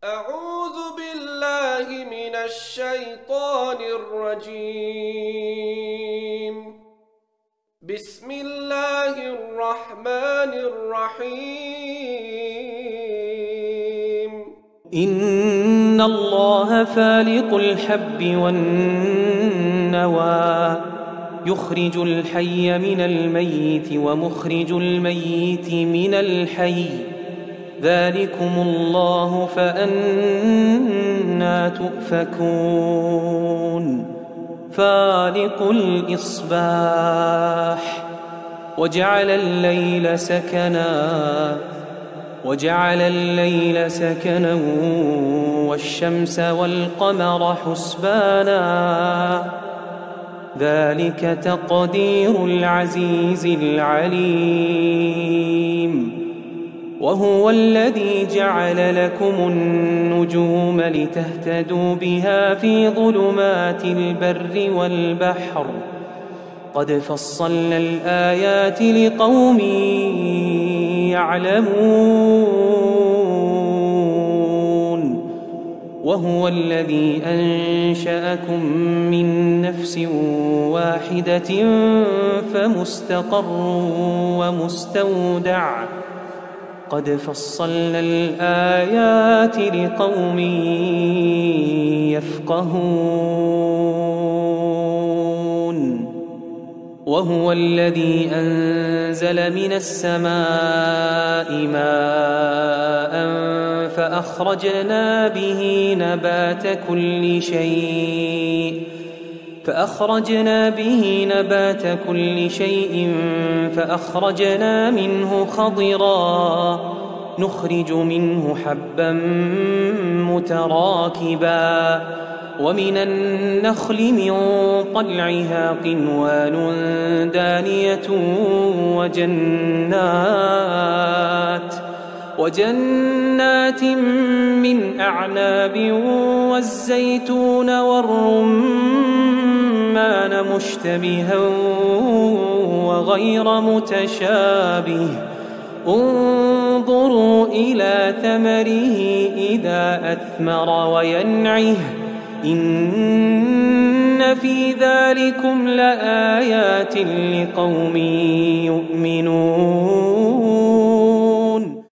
أعوذ بالله من الشيطان الرجيم. بسم الله الرحمن الرحيم. إن الله فالق الحب والنوى يخرج الحي من الميت ومخرج الميت من الحي ذلكم الله فأنى تؤفكون فالق الإصباح وجعل الليل سكنا والشمس والقمر حسبانا ذلك تقدير العزيز العليم وهو الذي جعل لكم النجوم لتهتدوا بها في ظلمات البر والبحر قد فصلنا الآيات لقوم يعلمون وهو الذي أنشأكم من نفس واحدة فمستقر ومستودع قد فصلنا الآيات لقوم يفقهون وهو الذي أنزل من السماء ماء فأخرجنا به نبات كل شيء فأخرجنا منه خضرا نخرج منه حبا متراكبا ومن النخل من طلعها قنوان دانية وجنات من أعناب والزيتون والرمان مشتبها وغير متشابه انظروا إلى ثمره إذا أثمر وينعه إن في ذلكم لآيات لقوم يؤمنون